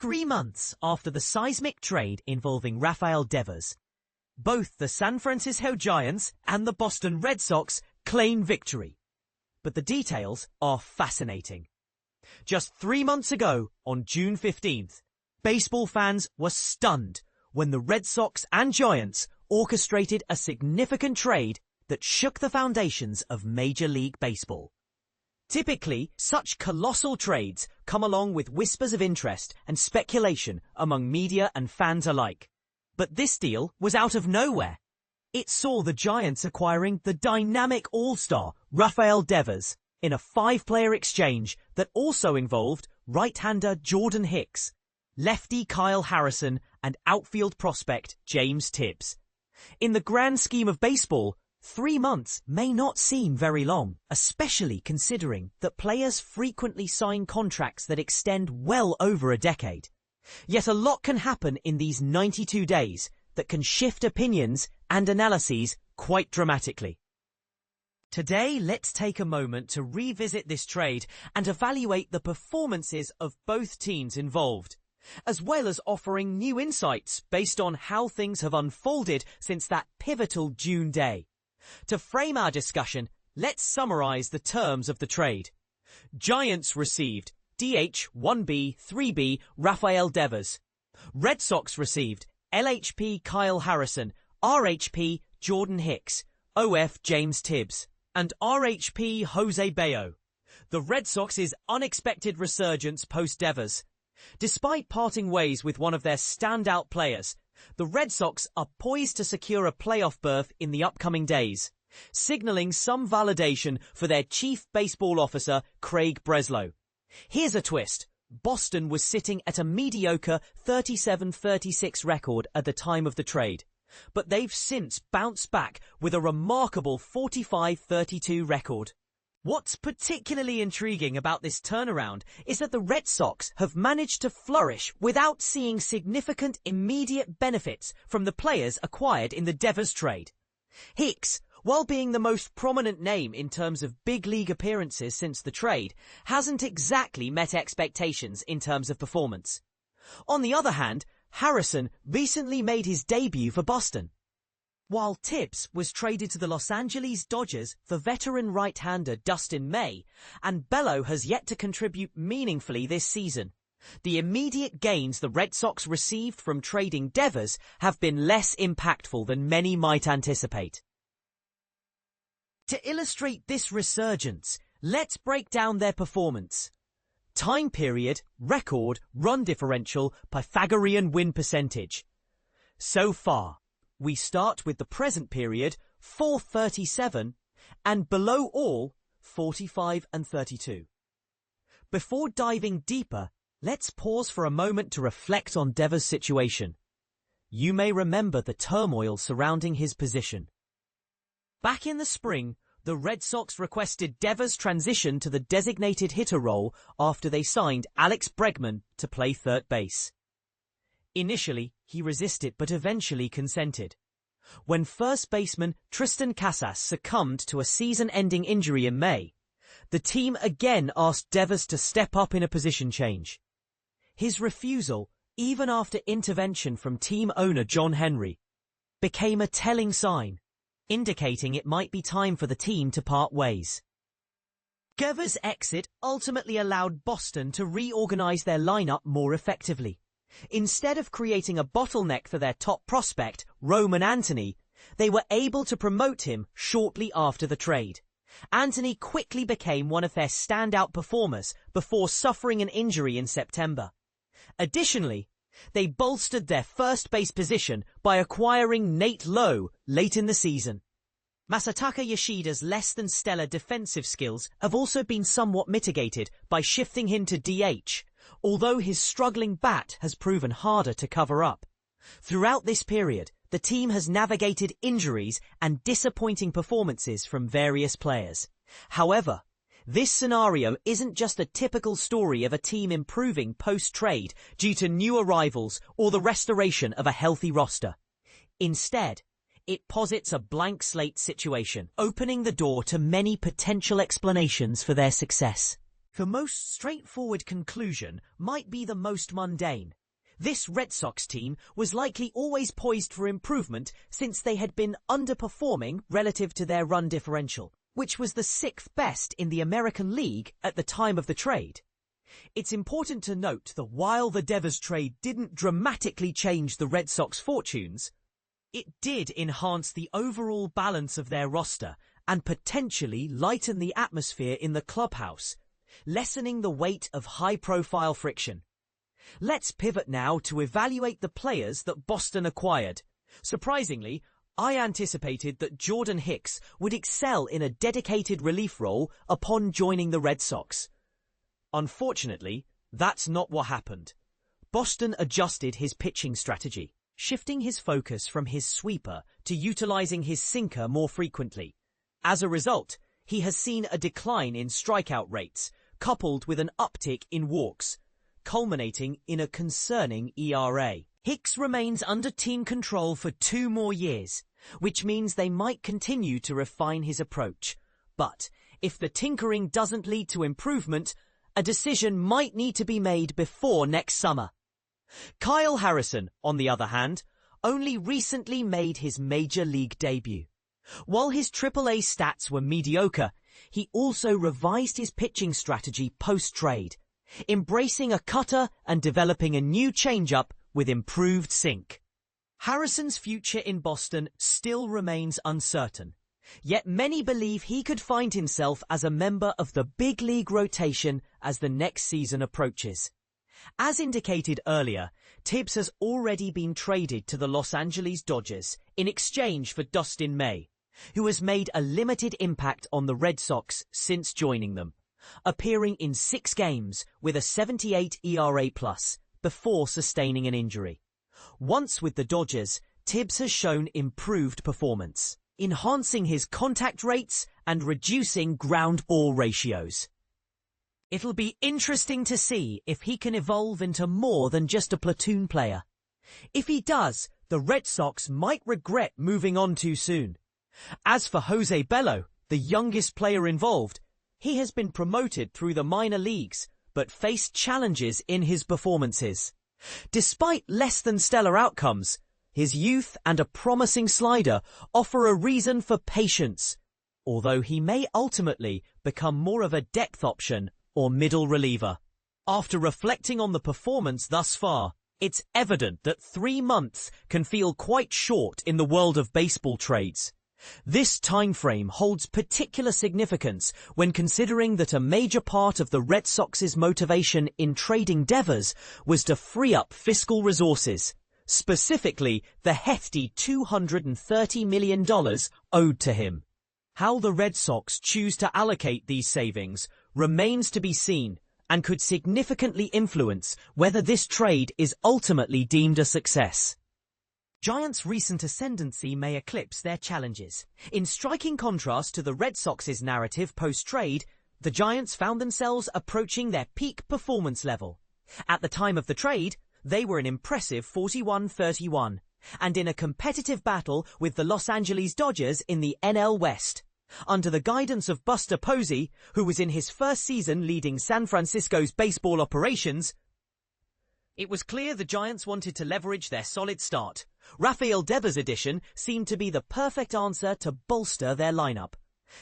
3 months after the seismic trade involving Rafael Devers, both the San Francisco Giants and the Boston Red Sox claim victory. But the details are fascinating. Just 3 months ago, on June 15th, baseball fans were stunned when the Red Sox and Giants orchestrated a significant trade that shook the foundations of Major League Baseball. Typically, such colossal trades come along with whispers of interest and speculation among media and fans alike. But this deal was out of nowhere. It saw the Giants acquiring the dynamic all-star Rafael Devers in a 5-player exchange that also involved right-hander Jordan Hicks, lefty Kyle Harrison, and outfield prospect James Tibbs. In the grand scheme of baseball, 3 months may not seem very long, especially considering that players frequently sign contracts that extend well over a decade. Yet a lot can happen in these 92 days that can shift opinions and analyses quite dramatically. Today, let's take a moment to revisit this trade and evaluate the performances of both teams involved, as well as offering new insights based on how things have unfolded since that pivotal June day. To frame our discussion, let's summarize the terms of the trade. Giants received DH 1B 3B Rafael Devers. Red Sox received LHP Kyle Harrison, RHP Jordan Hicks, OF James Tibbs, and RHP Jose Bayo. The Red Sox's unexpected resurgence post-Devers. Despite parting ways with one of their standout players, the Red Sox are poised to secure a playoff berth in the upcoming days, signaling some validation for their chief baseball officer, Craig Breslow. Here's a twist. Boston was sitting at a mediocre 37-36 record at the time of the trade, but they've since bounced back with a remarkable 45-32 record. What's particularly intriguing about this turnaround is that the Red Sox have managed to flourish without seeing significant immediate benefits from the players acquired in the Devers trade. Hicks, while being the most prominent name in terms of big league appearances since the trade, hasn't exactly met expectations in terms of performance. On the other hand, Harrison recently made his debut for Boston, while Tibbs was traded to the Los Angeles Dodgers for veteran right-hander Dustin May, and Bello has yet to contribute meaningfully this season. The immediate gains the Red Sox received from trading Devers have been less impactful than many might anticipate. To illustrate this resurgence, let's break down their performance. Time period, record, run differential, Pythagorean win percentage. So far, we start with the present period, 437, and below all, 45 and 32. Before diving deeper, let's pause for a moment to reflect on Devers' situation. You may remember the turmoil surrounding his position. Back in the spring, the Red Sox requested Devers' transition to the designated hitter role after they signed Alex Bregman to play third base. Initially, he resisted but eventually consented. When first baseman Tristan Casas succumbed to a season-ending injury in May, the team again asked Devers to step up in a position change. His refusal, even after intervention from team owner John Henry, became a telling sign, indicating it might be time for the team to part ways. Devers' exit ultimately allowed Boston to reorganize their lineup more effectively. Instead of creating a bottleneck for their top prospect, Roman Anthony, they were able to promote him shortly after the trade. Anthony quickly became one of their standout performers before suffering an injury in September. Additionally, they bolstered their first base position by acquiring Nate Lowe late in the season. Masataka Yoshida's less than stellar defensive skills have also been somewhat mitigated by shifting him to DH, although his struggling bat has proven harder to cover up. Throughout this period, the team has navigated injuries and disappointing performances from various players. However, this scenario isn't just a typical story of a team improving post-trade due to new arrivals or the restoration of a healthy roster. Instead, it posits a blank slate situation, opening the door to many potential explanations for their success. The most straightforward conclusion might be the most mundane. This Red Sox team was likely always poised for improvement since they had been underperforming relative to their run differential, which was the 6th best in the American League at the time of the trade. It's important to note that while the Devers trade didn't dramatically change the Red Sox fortunes, it did enhance the overall balance of their roster and potentially lighten the atmosphere in the clubhouse, lessening the weight of high-profile friction. Let's pivot now to evaluate the players that Boston acquired. Surprisingly, I anticipated that Jordan Hicks would excel in a dedicated relief role upon joining the Red Sox. Unfortunately, that's not what happened. Boston adjusted his pitching strategy, shifting his focus from his sweeper to utilizing his sinker more frequently. As a result, he has seen a decline in strikeout rates, coupled with an uptick in walks, culminating in a concerning ERA. Hicks remains under team control for 2 more years, which means they might continue to refine his approach. But if the tinkering doesn't lead to improvement, a decision might need to be made before next summer. Kyle Harrison, on the other hand, only recently made his major league debut. While his AAA stats were mediocre, he also revised his pitching strategy post-trade, embracing a cutter and developing a new changeup with improved sink. Harrison's future in Boston still remains uncertain, yet many believe he could find himself as a member of the big league rotation as the next season approaches. As indicated earlier, Tibbs has already been traded to the Los Angeles Dodgers in exchange for Dustin May, who has made a limited impact on the Red Sox since joining them, appearing in 6 games with a 78 ERA+ before sustaining an injury. Once with the Dodgers, Tibbs has shown improved performance, enhancing his contact rates and reducing ground ball ratios. It'll be interesting to see if he can evolve into more than just a platoon player. If he does, the Red Sox might regret moving on too soon. As for Jose Bello, the youngest player involved, he has been promoted through the minor leagues, but faced challenges in his performances. Despite less than stellar outcomes, his youth and a promising slider offer a reason for patience, although he may ultimately become more of a depth option or middle reliever. After reflecting on the performance thus far, it's evident that 3 months can feel quite short in the world of baseball trades. This time frame holds particular significance when considering that a major part of the Red Sox's motivation in trading Devers was to free up fiscal resources, specifically the hefty $230 million owed to him. How the Red Sox choose to allocate these savings remains to be seen and could significantly influence whether this trade is ultimately deemed a success. Giants' recent ascendancy may eclipse their challenges. In striking contrast to the Red Sox's narrative post-trade, the Giants found themselves approaching their peak performance level. At the time of the trade, they were an impressive 41-31, and in a competitive battle with the Los Angeles Dodgers in the NL West. Under the guidance of Buster Posey, who was in his first season leading San Francisco's baseball operations, it was clear the Giants wanted to leverage their solid start. Rafael Devers' addition seemed to be the perfect answer to bolster their lineup.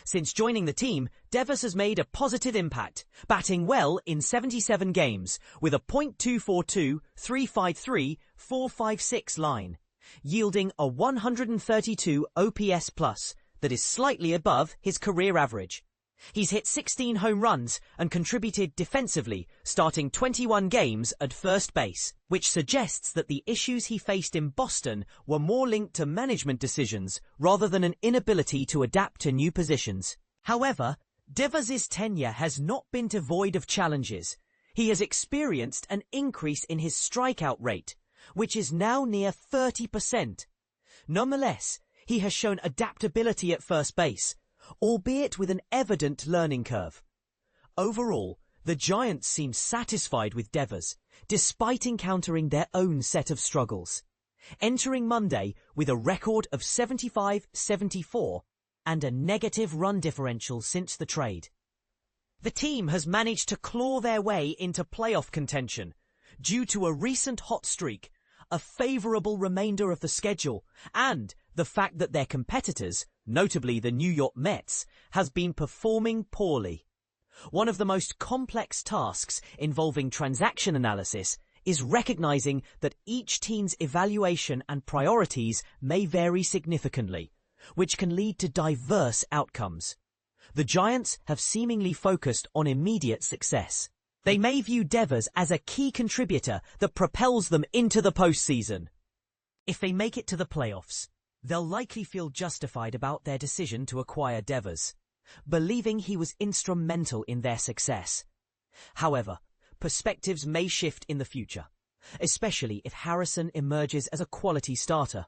Since joining the team, Devers has made a positive impact, batting well in 77 games with a .242, 353, 456 line, yielding a 132 OPS plus that is slightly above his career average. He's hit 16 home runs and contributed defensively, starting 21 games at first base, which suggests that the issues he faced in Boston were more linked to management decisions rather than an inability to adapt to new positions. However, Devers' tenure has not been devoid of challenges. He has experienced an increase in his strikeout rate, which is now near 30%. Nonetheless, he has shown adaptability at first base, albeit with an evident learning curve. Overall, the Giants seem satisfied with Devers, despite encountering their own set of struggles, entering Monday with a record of 75-74 and a negative run differential since the trade. The team has managed to claw their way into playoff contention due to a recent hot streak, a favourable remainder of the schedule, and the fact that their competitors, notably the New York Mets, has been performing poorly. One of the most complex tasks involving transaction analysis is recognizing that each team's evaluation and priorities may vary significantly, which can lead to diverse outcomes. The Giants have seemingly focused on immediate success. They may view Devers as a key contributor that propels them into the postseason. If they make it to the playoffs, they'll likely feel justified about their decision to acquire Devers, believing he was instrumental in their success. However, perspectives may shift in the future, especially if Harrison emerges as a quality starter,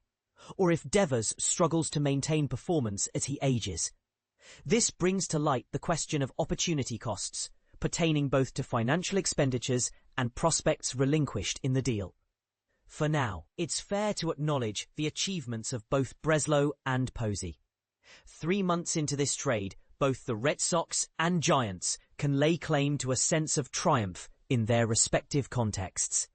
or if Devers struggles to maintain performance as he ages. This brings to light the question of opportunity costs, pertaining both to financial expenditures and prospects relinquished in the deal. For now, it's fair to acknowledge the achievements of both Breslow and Posey. 3 months into this trade, both the Red Sox and Giants can lay claim to a sense of triumph in their respective contexts.